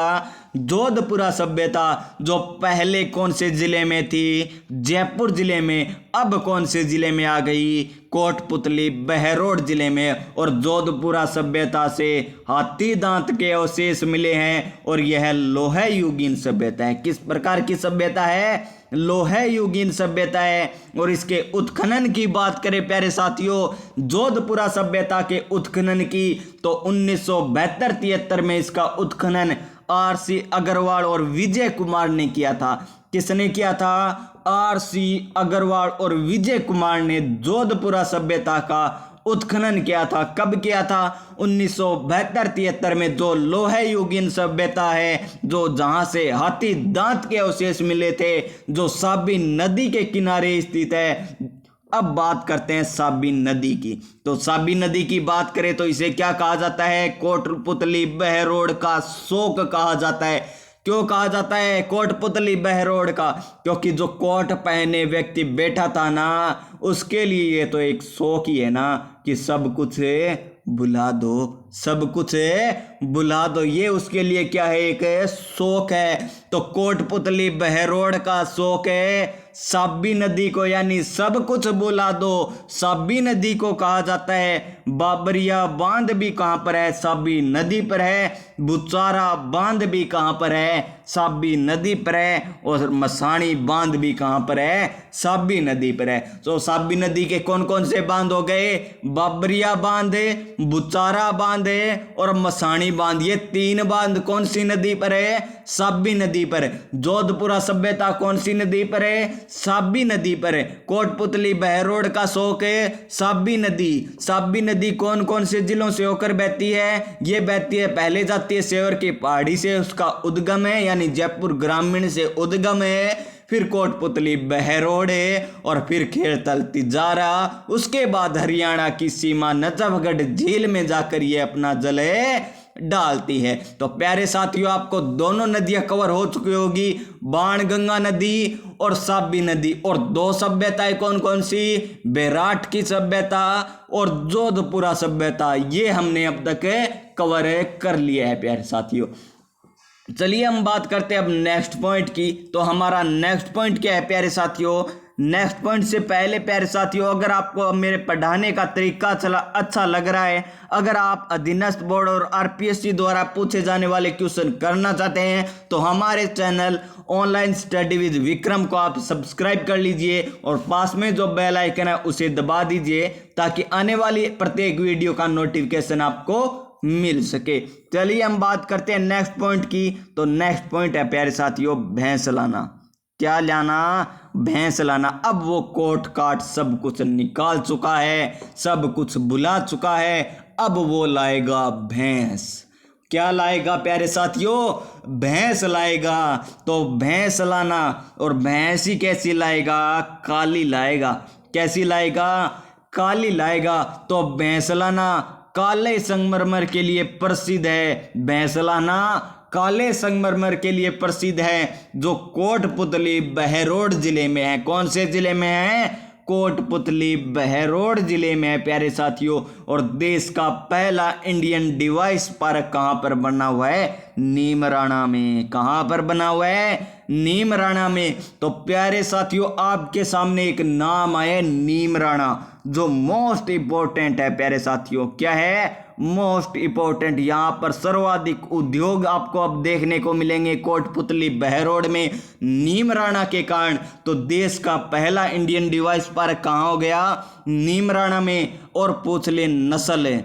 जोधपुरा सभ्यता, जो पहले कौन से जिले में थी? जयपुर जिले में। अब कौन से जिले में आ गई? कोटपुतली बहरोड जिले में। और जोधपुरा सभ्यता से हाथी दांत के अवशेष मिले हैं। और यह लोह युगीन सभ्यता है। किस प्रकार की सभ्यता है? लोह युगीन सभ्यता है। और इसके उत्खनन की बात करें प्यारे साथियों, जोधपुरा सभ्यता के उत्खनन की, तो 1972-73 में इसका उत्खनन आर.सी. अग्रवाल और विजय कुमार ने किया था। किसने किया था? आर.सी. अग्रवाल और विजय कुमार ने जोधपुरा सभ्यता का उत्खनन किया था। कब किया था? 1972-73 में। जो लोह युगीन सभ्यता है, जो जहां से हाथी दांत के अवशेष मिले थे, जो साबी नदी के किनारे स्थित है। अब बात करते हैं साबी नदी की। तो साबी नदी की बात करें तो इसे क्या कहा जाता है? कोटपुतली बहरोड का शोक कहा जाता है। क्यों कहा जाता है कोटपुतली बहरोड का? क्योंकि जो कोट पहने व्यक्ति बैठा था ना, उसके लिए ये तो एक शौक ही है ना कि सब कुछ बुला दो, सब कुछ बुला दो, ये उसके लिए क्या है, एक शौक है। तो कोटपुतली बहरोड का शौक है साबी नदी को, यानी सब कुछ बुला दो। साबी नदी को कहा जाता है। बाबरिया बांध भी कहाँ पर है, साबी नदी पर है। बुचारा बांध भी कहाँ पर है, साबी नदी पर है। और मसाणी बांध भी कहाँ पर है, साबी नदी पर है। तो साबी नदी के कौन कौन से बांध हो गए, बाबरिया बांध, बुचारा बांध और मसाणी बांध। ये 3 बांध कौन सी नदी पर है, साबी नदी पर। जोधपुरा सभ्यता कौन सी नदी पर है, साबी नदी पर है। कोटपुतली बहरोड का शौक है साबी नदी। साबी नदी कौन कौन से जिलों से होकर बहती है, ये बहती है, पहले जाती है सेवर की पहाड़ी से, उसका उद्गम है, यानी जयपुर ग्रामीण से उद्गम है। फिर कोटपुतली बहरोड है और फिर खेड़तल तिजारा। उसके बाद हरियाणा की सीमा नजफगढ़ झील में जाकर ये अपना जल डालती है। तो प्यारे साथियों, आपको दोनों नदियां कवर हो चुकी होगी, बाणगंगा नदी और साबी नदी। और 2 सभ्यताएं कौन कौन सी, बेराट की सभ्यता और जोधपुरा सभ्यता, ये हमने अब तक कवर कर लिया है प्यारे साथियों। चलिए हम बात करते हैं अब नेक्स्ट पॉइंट की। तो हमारा नेक्स्ट पॉइंट क्या है प्यारे साथियों, नेक्स्ट पॉइंट से पहले प्यारे साथियों, अगर आपको मेरे पढ़ाने का तरीका अच्छा लग रहा है, अगर आप अधीनस्थ बोर्ड और आरपीएससी द्वारा पूछे जाने वाले क्वेश्चन करना चाहते हैं, तो हमारे channel online study with Vikram को आप सब्सक्राइब कर लीजिए और पास में जो बेल आइकन है उसे दबा दीजिए, ताकि आने वाली प्रत्येक वीडियो का नोटिफिकेशन आपको मिल सके। चलिए हम बात करते हैं नेक्स्ट पॉइंट की। तो नेक्स्ट पॉइंट है प्यारे साथियों, भैंस लाना। क्या लाना, भैंस लाना। अब वो कोट काट सब कुछ निकाल चुका है, सब कुछ बुला चुका है, अब वो लाएगा भैंस। क्या लाएगा प्यारे साथियों, भैंस लाएगा। तो भैंस लाना, और भैंस ही कैसी लाएगा, काली लाएगा। कैसी लाएगा, काली लाएगा। तो भैंस लाना काले संगमरमर के लिए प्रसिद्ध है। भैंस लाना काले संगमरमर के लिए प्रसिद्ध है, जो कोटपुतली बहरोड जिले में है। कौन से जिले में है, कोटपुतली बहरोड जिले में है प्यारे साथियों। और देश का पहला इंडियन डिवाइस पार्क कहाँ पर बना हुआ है, नीमराणा में। कहाँ पर बना हुआ है, नीमराणा में। तो प्यारे साथियों, आपके सामने एक नाम आए, नीमराणा, जो मोस्ट इंपॉर्टेंट है प्यारे साथियों। क्या है, मोस्ट इंपॉर्टेंट। यहाँ पर सर्वाधिक उद्योग आपको अब देखने को मिलेंगे कोटपुतली बहरोड में, नीमराणा के कारण। तो देश का पहला इंडियन डिवाइस पार्क कहाँ हो गया, नीमराणा में। और पूछ ले नस्ल,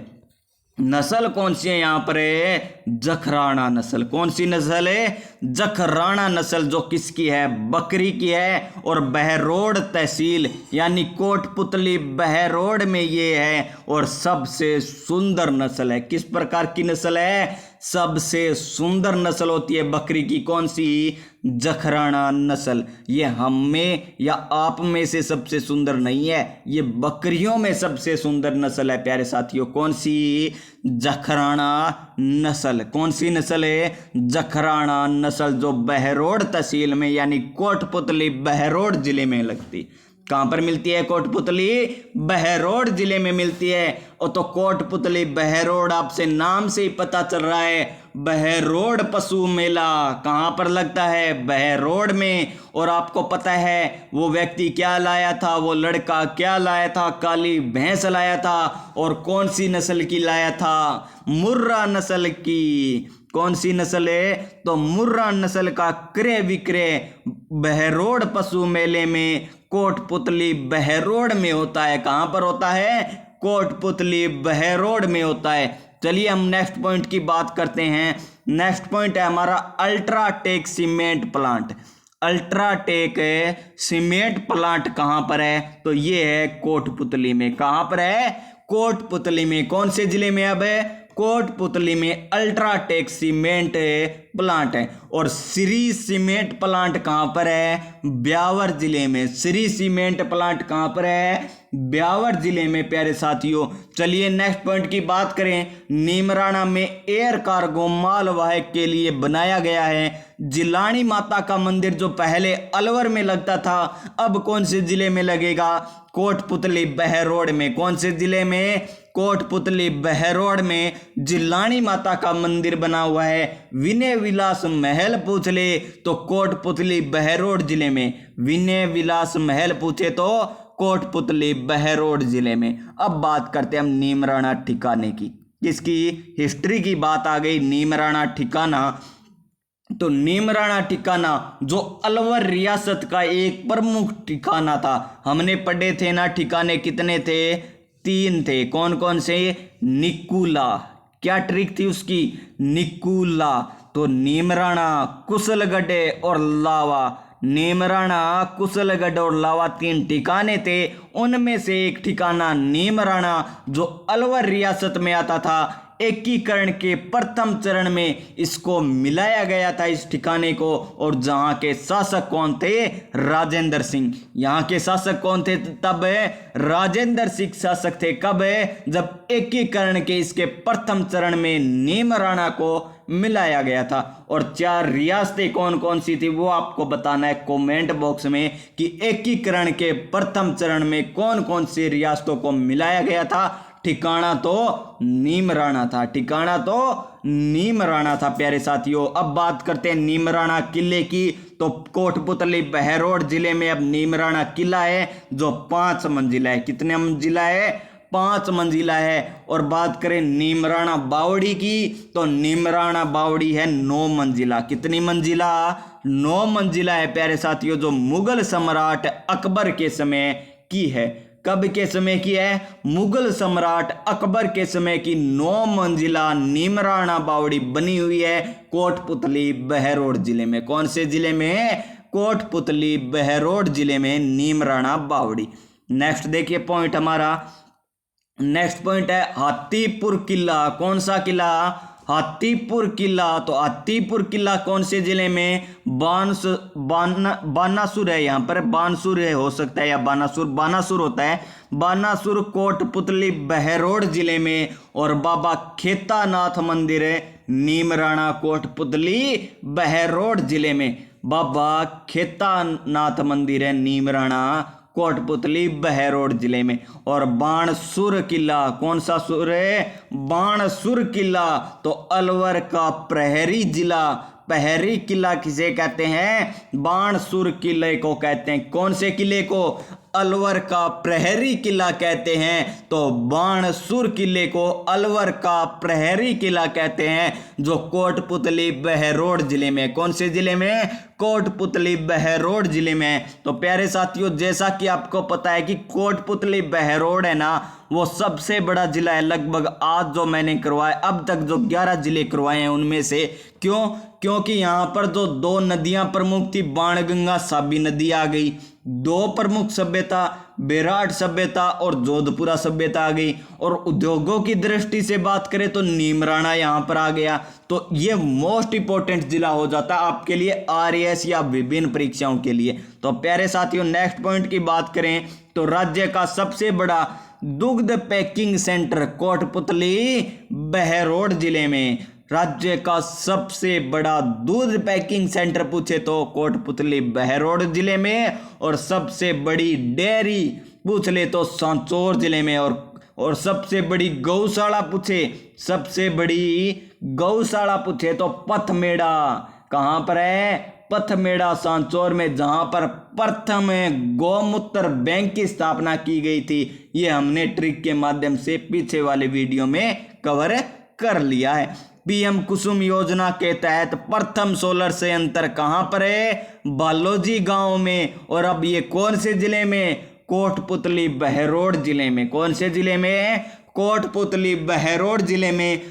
नस्ल कौन सी है यहाँ पर है, जखराणा नस्ल। कौन सी नस्ल है, जखराणा नस्ल, जो किसकी है, बकरी की है। और बहरोड तहसील यानी कोटपुतली बहरोड में ये है। और सबसे सुंदर नस्ल है। किस प्रकार की नस्ल है, सबसे सुंदर नस्ल होती है बकरी की, कौन सी, जखराणा नस्ल। ये हम में या आप में से सबसे सुंदर नहीं है, ये बकरियों में सबसे सुंदर नस्ल है प्यारे साथियों। कौन सी, जखराणा नस्ल। कौन सी नस्ल है, जखराणा नस्ल, जो बहरोड तहसील में यानी कोटपुतली बहरोड जिले में लगती। कहाँ पर मिलती है, कोटपुतली बहरोड जिले में मिलती है। और तो कोटपुतली बहरोड, आपसे नाम से ही पता चल रहा है, बहरोड पशु मेला कहाँ पर लगता है, बहरोड में। और आपको पता है वो व्यक्ति क्या लाया था, वो लड़का क्या लाया था, काली भैंस लाया था। और कौन सी नस्ल की लाया था, मुर्रा नस्ल की। कौन सी नस्ल है, तो मुर्रा नस्ल का क्रय विक्रय बहरोड पशु मेले में कोटपुतली बहरोड में होता है। कहाँ पर होता है, कोटपुतली बहरोड में होता है। चलिए हम नेक्स्ट पॉइंट की बात करते हैं। नेक्स्ट पॉइंट है हमारा UltraTech cement plant. UltraTech cement plant कहाँ पर है, तो ये है कोटपुतली में। कहाँ पर है, कोटपुतली में। कौन से जिले में अब है, कोटपुतली में अल्ट्राटेक सीमेंट प्लांट है। और श्री सीमेंट प्लांट कहाँ पर है? ब्यावर जिले में। श्री सीमेंट प्लांट कहाँ पर है? ब्यावर जिले में प्यारे साथियों। चलिए नेक्स्ट पॉइंट की बात करें। नीमराणा में एयर कार्गो मालवाहक के लिए बनाया गया है जिलानी माता का मंदिर, जो पहले अलवर में लगता था, अब कौन से जिले में लगेगा? कोटपुतली बहरोड में। कौन से जिले में? कोटपुतली बहरोड में जिलानी माता का मंदिर बना हुआ है। विनय विलास महल पूछ ले तो कोटपुतली बहरोड जिले में। विनय विलास महल पूछे तो कोटपुतली बहरोड जिले में। अब बात करते हैं हम नीमराणा ठिकाने की। इसकी हिस्ट्री की बात आ गई। नीमराणा ठिकाना, तो नीमराणा ठिकाना जो अलवर रियासत का एक प्रमुख ठिकाना था। हमने पढ़े थे ना ठिकाने कितने थे? 3 थे। कौन कौन से? निकुला। क्या ट्रिक थी उसकी? निकुला। तो नीमराणा, कुशलगढ़ और लावा। नीमराणा, कुशलगढ़ और लावा 3 ठिकाने थे। उनमें से एक ठिकाना नीमराणा जो अलवर रियासत में आता था। एकीकरण के प्रथम चरण में इसको मिलाया गया था इस ठिकाने को। और जहां के शासक कौन थे? राजेंद्र सिंह। यहाँ के शासक कौन थे तब? राजेंद्र सिंह शासक थे। कब? जब एकीकरण के इसके प्रथम चरण में नीमराणा को मिलाया गया था। और 4 रियासतें कौन कौन सी थी वो आपको बताना है कमेंट बॉक्स में कि एकीकरण के प्रथम चरण में कौन कौन सी रियासतों को मिलाया गया था। ठिकाना तो नीमराणा था। ठिकाना तो नीमराणा था प्यारे साथियों। अब बात करते हैं नीमराणा किले की। तो कोटपुतली बहरोड जिले में अब नीमराणा किला है जो 5 मंजिला है। कितने मंजिला है? 5 मंजिला है। और बात करें नीमराणा बावड़ी की तो नीमराणा बावड़ी है 9 मंजिला। कितनी मंजिला? 9 मंजिला है प्यारे साथियों, जो मुगल सम्राट अकबर के समय की है। कब के समय की है? मुगल सम्राट अकबर के समय की 9 मंजिला नीमराणा बावड़ी बनी हुई है कोटपुतली बहरोड जिले में। कौन से जिले में? कोटपुतली बहरोड जिले में नीमराणा बावड़ी। नेक्स्ट देखिए पॉइंट हमारा। नेक्स्ट पॉइंट है हाथीपुर किला। कौन सा किला? हाथीपुर किला। तो हाथीपुर किला कौन से जिले में? बानासुर है। यहाँ पर बानसुर है, हो सकता है, या बानासुर। बानासुर होता है। बानासुर कोटपुतली बहरोड जिले में। और बाबा खेतानाथ मंदिर है नीमराणा कोटपुतली बहरोड जिले में। बाबा खेतानाथ मंदिर है नीमराणा कोटपुतली बहरोड जिले में। और बाणसुर किला, कौन सा सुर है? बाणसुर किला तो अलवर का प्रहरी जिला। प्रहरी किला किसे कहते हैं? बाणसुर किले को कहते हैं। कौन से किले को? अलवर का प्रहरी किला कहते हैं। तो बाणसुर किले को अलवर का प्रहरी किला कहते हैं, जो कोटपुतली बहरोड जिले में। कौन से जिले में? कोटपुतली बहरोड जिले में। तो प्यारे साथियों, जैसा कि आपको पता है कि कोटपुतली बहरोड है ना, वो सबसे बड़ा जिला है। लगभग आज जो मैंने करवाए, अब तक जो 11 जिले करवाए हैं उनमें से। क्यों? क्योंकि यहाँ पर जो 2 नदियां प्रमुख थी, बाणगंगा साबी नदी आ गई। 2 प्रमुख सभ्यता, बेराट सभ्यता और जोधपुरा सभ्यता आ गई। और उद्योगों की दृष्टि से बात करें तो नीमराणा यहाँ पर आ गया। तो ये मोस्ट इंपॉर्टेंट जिला हो जाता है आपके लिए RAS या विभिन्न परीक्षाओं के लिए। तो प्यारे साथियों, नेक्स्ट पॉइंट की बात करें तो राज्य का सबसे बड़ा दुग्ध पैकिंग सेंटर कोटपुतली बहरोड जिले में। राज्य का सबसे बड़ा दूध पैकिंग सेंटर पूछे तो कोटपुतली बहरोड जिले में। और सबसे बड़ी डेयरी पूछ ले तो सांचौर जिले में। और सबसे बड़ी गौशाला पूछे, सबसे बड़ी गौशाला पूछे तो पथमेड़ा। कहाँ पर है? पथमेड़ा सांचौर में, जहां पर प्रथम गौमूत्र बैंक की स्थापना की गई थी। ये हमने ट्रिक के माध्यम से पीछे वाले वीडियो में कवर कर लिया है। PM कुसुम योजना के तहत प्रथम सोलर संयंत्र कहां पर है? बालोजी गांव में। और अब ये कौन से जिले में? कोटपुतली बहरोड जिले में। कौन से जिले में? कोटपुतली बहरोड जिले में।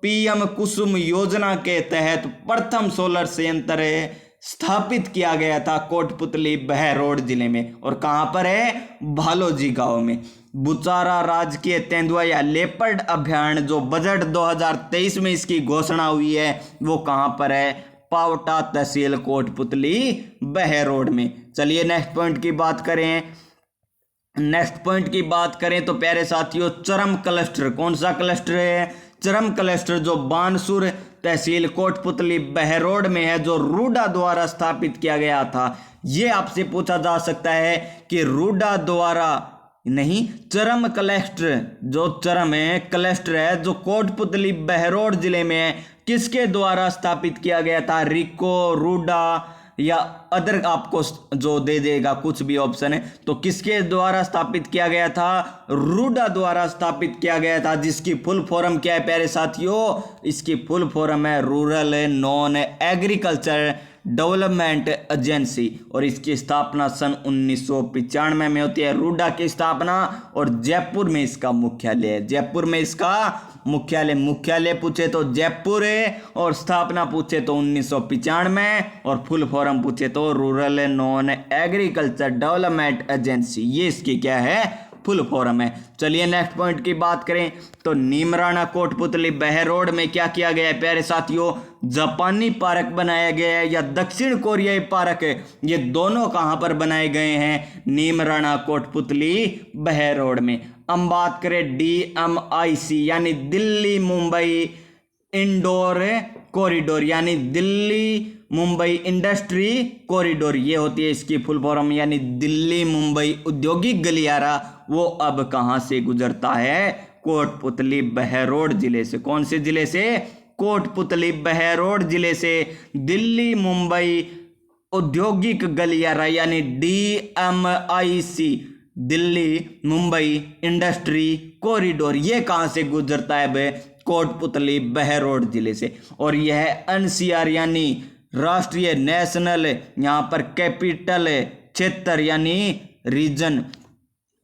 PM कुसुम योजना के तहत प्रथम सोलर संयंत्र स्थापित किया गया था कोटपुतली बहरोड जिले में। और कहां पर है? बालोजी गांव में। बुचारा राजकीय तेंदुआ या लेपर्ड अभयारण्य जो बजट 2023 में इसकी घोषणा हुई है वो कहाँ पर है? पावटा तहसील कोटपुतली बहरोड में। चलिए नेक्स्ट पॉइंट की बात करें तो प्यारे साथियों, चरम क्लस्टर, कौन सा क्लस्टर है? चरम क्लस्टर जो बानसूर तहसील कोटपुतली बहरोड में है, जो रूडा द्वारा स्थापित किया गया था। ये आपसे पूछा जा सकता है कि रूडा द्वारा नहीं, चरम क्लस्टर, जो चरम है क्लस्टर है जो कोटपुतली बहरोड जिले में है, किसके द्वारा स्थापित किया गया था? रिको, रूडा या अदर आपको जो दे देगा कुछ भी ऑप्शन है, तो किसके द्वारा स्थापित किया गया था? रूडा द्वारा स्थापित किया गया था, जिसकी फुल फॉर्म क्या है प्यारे साथियों? इसकी फुल फॉर्म है rural non agriculture development agency, और इसकी स्थापना सन 1995 में होती है। रूडा की स्थापना, और जयपुर में इसका मुख्यालय है। जयपुर में इसका मुख्यालय पूछे तो जयपुर है, और स्थापना पूछे तो 1995, और फुल फॉर्म पूछे तो rural non agriculture development agency. ये इसकी क्या है? फुल फॉर्म है। चलिए नेक्स्ट पॉइंट की बात करें तो नीमराना कोटपुतली बहरोड में क्या किया गया है प्यारे साथियों? जापानी पार्क बनाया गया है या दक्षिण कोरियाई पार्क है, ये दोनों कहां पर बनाए गए हैं? नीमराना कोटपुतली बहरोड में। हम बात करें DMIC यानी दिल्ली मुंबई इंडोर कॉरिडोर, यानी दिल्ली मुंबई इंडस्ट्री कॉरिडोर, ये होती है इसकी फुल फॉर्म, यानी दिल्ली मुंबई औद्योगिक गलियारा। वो अब कहां से गुजरता है? कोटपुतली बहरोड जिले से। कौन से जिले से? कोटपुतली बहरोड जिले से दिल्ली मुंबई औद्योगिक गलियारा यानी DMIC, Delhi Mumbai industry corridor, ये कहां से गुजरता है बे? कोटपुतली बहरोड जिले से। और यह NCR यानी राष्ट्रीय नेशनल यहाँ पर कैपिटल क्षेत्र यानी रीजन,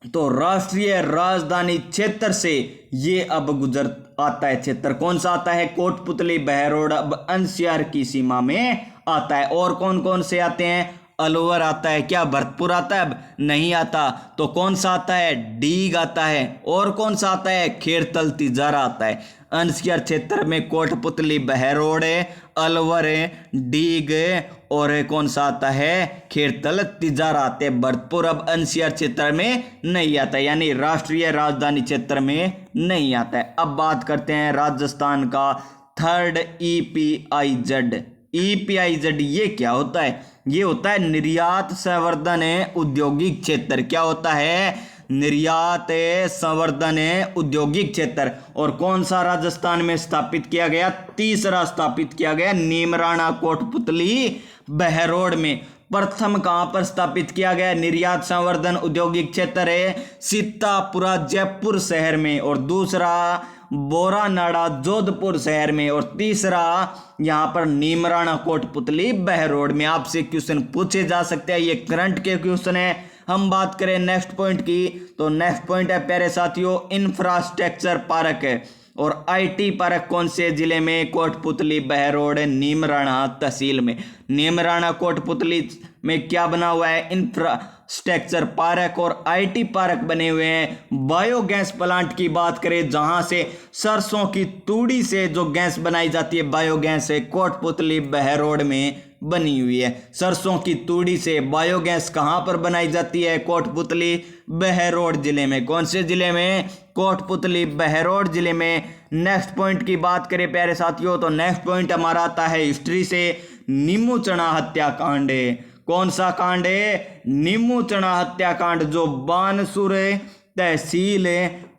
तो राष्ट्रीय राजधानी क्षेत्र से ये अब गुजर आता है क्षेत्र। कौन सा आता है? कोटपुतली बहरोड अब NCR की सीमा में आता है। और कौन कौन से आते हैं? अलवर आता है, क्या भरतपुर आता है? अब नहीं आता। तो कौन सा आता है? डीग आता है। और कौन सा आता है? खेरतल तिजारा आता है। NCR क्षेत्र में कोटपुतली बहरोड है, अलवर है, डीग है, और कौन सा आता है? खेरतल तिजारा आते हैं। भरतपुर अब NCR क्षेत्र में नहीं आता, यानी राष्ट्रीय राजधानी क्षेत्र में नहीं आता है। अब बात करते हैं राजस्थान का थर्ड EPIZ। ये क्या होता है? ये होता है निर्यात संवर्धन औद्योगिक क्षेत्र। क्या होता है? निर्यात संवर्धन औद्योगिक क्षेत्र। और कौन सा राजस्थान में स्थापित किया गया? तीसरा स्थापित किया गया नीमराना कोटपुतली बहरोड में। प्रथम कहां पर स्थापित किया गया? निर्यात संवर्धन औद्योगिक क्षेत्र है सीतापुरा जयपुर शहर में, और दूसरा बोरानाड़ा जोधपुर शहर में, और तीसरा यहां पर नीमराना कोटपुतली बहरोड में। आपसे क्वेश्चन पूछे जा सकते हैं, ये करंट के क्वेश्चन है। हम बात करें नेक्स्ट पॉइंट की, तो नेक्स्ट पॉइंट है प्यारे साथियों इंफ्रास्ट्रक्चर पार्क है और IT पार्क। कौन से जिले में? कोटपुतली बहरोड नीमराना तहसील में। नीमराना कोटपुतली में क्या बना हुआ है? इंफ्रास्ट्रक्चर पार्क और IT पार्क बने हुए हैं। बायोगैस प्लांट की बात करें, जहां से सरसों की तूड़ी से जो गैस बनाई जाती है, बायोगैस है, कोटपुतली बहरोड में बनी हुई है। सरसों की तूड़ी से बायोगैस कहां पर बनाई जाती है? कोटपुतली बहरोड जिले में। कौन से जिले में? कोटपुतली बहरोड जिले में। नेक्स्ट पॉइंट की बात करें प्यारे साथियों, तो नेक्स्ट पॉइंट हमारा आता है हिस्ट्री से। नीमू चना हत्याकांड है। कौन सा कांड है? नीमू चना हत्याकांड, जो बानसूर तहसील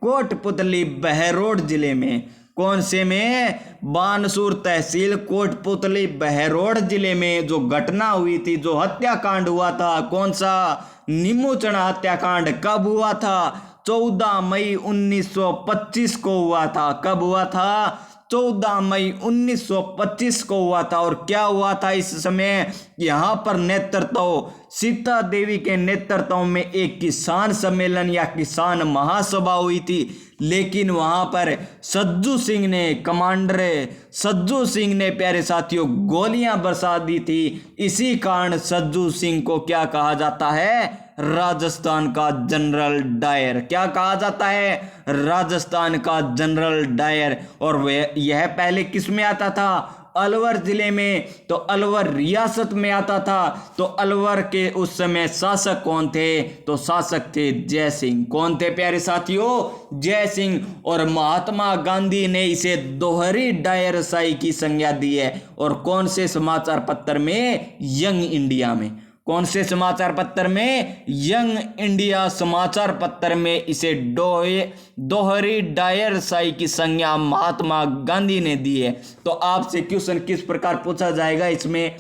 कोटपुतली बहरोड जिले में। कौन से में? बानसूर तहसील कोटपुतली बहरोड जिले में जो घटना हुई थी, जो हत्याकांड हुआ था। कौन सा? नीमू चना हत्याकांड। कब हुआ था? 14 मई 1925 को हुआ था। कब हुआ था? 14 मई 1925 को हुआ था। और क्या हुआ था इस समय? यहाँ पर नेतृत्व सीता देवी के नेतृत्व में एक किसान सम्मेलन या किसान महासभा हुई थी, लेकिन वहां पर सज्जू सिंह ने, कमांडर सज्जू सिंह ने प्यारे साथियों गोलियां बरसा दी थी। इसी कारण सज्जू सिंह को क्या कहा जाता है? राजस्थान का जनरल डायर। क्या कहा जाता है? राजस्थान का जनरल डायर। और वह यह पहले किस में आता था? अलवर जिले में। तो अलवर रियासत में आता था। तो अलवर के उस समय शासक कौन थे? तो शासक थे जय सिंह। कौन थे प्यारे साथियों? जय सिंह। और महात्मा गांधी ने इसे दोहरी डायरशाही की संज्ञा दी है। और कौन से समाचार पत्र में? यंग इंडिया में। कौन से समाचार पत्र में? यंग इंडिया समाचार पत्र में इसे दोहरी डायरशाही की संज्ञा महात्मा गांधी ने दी है। तो आपसे क्वेश्चन किस प्रकार पूछा जाएगा इसमें?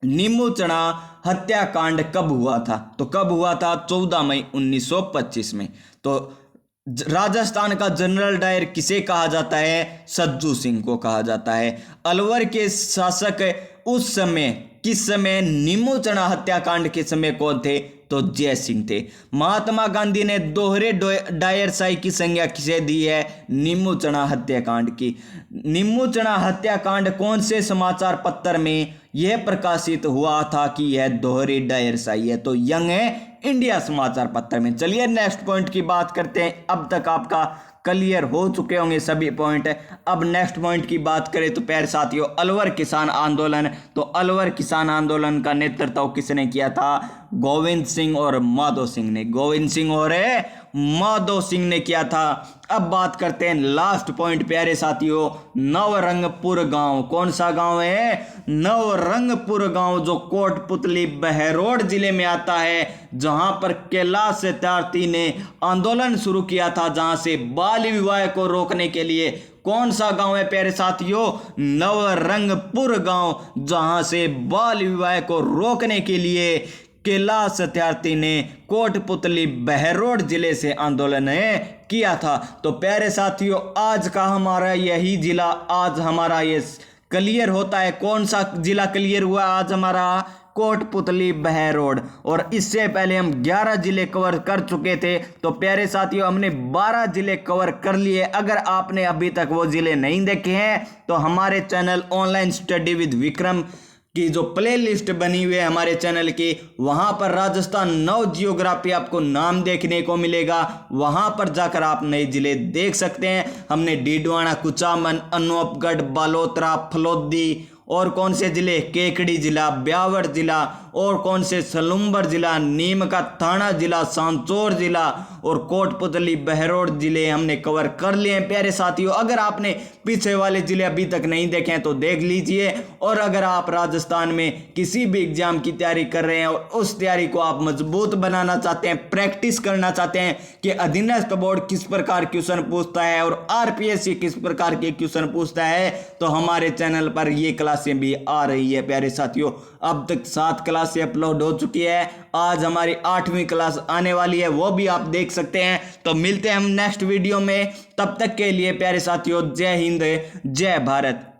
नीमूचना हत्याकांड कब हुआ था? तो कब हुआ था? 14 मई 1925 में। तो राजस्थान का जनरल डायर किसे कहा जाता है? सज्जू सिंह को कहा जाता है। अलवर के शासक उस समय किस समय? नीमूचना हत्याकांड के समय कौन थे? तो जय सिंह थे। महात्मा गांधी ने दोहरे डायरशाही की संज्ञा किसे दी है? नीमूचना हत्याकांड की। नीमूचना हत्याकांड कौन से समाचार पत्र में यह प्रकाशित हुआ था कि यह दोहरी डायरशाही है? तो यंग इंडिया समाचार पत्र में। चलिए नेक्स्ट पॉइंट की बात करते हैं। अब तक आपका क्लियर हो चुके होंगे सभी पॉइंट। अब नेक्स्ट पॉइंट की बात करें तो प्यारे साथियों, अलवर किसान आंदोलन। तो अलवर किसान आंदोलन का नेतृत्व किसने किया था? गोविंद सिंह और माधो सिंह ने। गोविंद सिंह और माधो सिंह ने किया था। अब बात करते हैं लास्ट पॉइंट प्यारे साथियों, नवरंगपुर गांव। कौन सा गांव है? नवरंगपुर गांव, जो कोटपुतली बहरोड जिले में आता है, जहां पर कैलाश सत्यार्थी ने आंदोलन शुरू किया था, जहां से बाल विवाह को रोकने के लिए। कौन सा गांव है प्यारे साथियों? नवरंगपुर गांव, जहां से बाल विवाह को रोकने के लिए कैलाश सत्यार्थी ने कोटपुतली बहरोड जिले से आंदोलन किया था। तो प्यारे साथियों, आज का हमारा यही जिला, आज हमारा ये क्लियर होता है। कौन सा जिला क्लियर हुआ आज हमारा? कोटपुतली बहरोड। और इससे पहले हम 11 जिले कवर कर चुके थे। तो प्यारे साथियों, हमने 12 जिले कवर कर लिए। अगर आपने अभी तक वो जिले नहीं देखे हैं तो हमारे channel online study with Vikram की जो प्लेलिस्ट बनी हुई है हमारे चैनल की, वहां पर राजस्थान नव जियोग्राफी आपको नाम देखने को मिलेगा। वहां पर जाकर आप नए जिले देख सकते हैं। हमने डीडवाना, कुचामन, अनूपगढ़, बालोतरा, फलोदी, और कौन से जिले? केकड़ी जिला, ब्यावर जिला, और कौन से? सलूम्बर जिला, नीम का थाना जिला, सांचौर जिला और कोटपुतली बहरोड जिले हमने कवर कर लिए हैं प्यारे साथियों। अगर आपने पीछे वाले जिले अभी तक नहीं देखे हैं तो देख लीजिए। और अगर आप राजस्थान में किसी भी एग्जाम की तैयारी कर रहे हैं और उस तैयारी को आप मजबूत बनाना चाहते हैं, प्रैक्टिस करना चाहते हैं कि अधीनस्थ बोर्ड किस प्रकार क्वेश्चन पूछता है और आरपीएससी किस प्रकार के क्वेश्चन पूछता है, तो हमारे चैनल पर ये क्लासें भी आ रही है प्यारे साथियों। अब तक 7 क्लासें अपलोड हो चुकी है। आज हमारी 8वीं क्लास आने वाली है, वो भी आप देख सकते हैं। तो मिलते हैं हम नेक्स्ट वीडियो में। तब तक के लिए प्यारे साथियों, जय हिंद, जय भारत।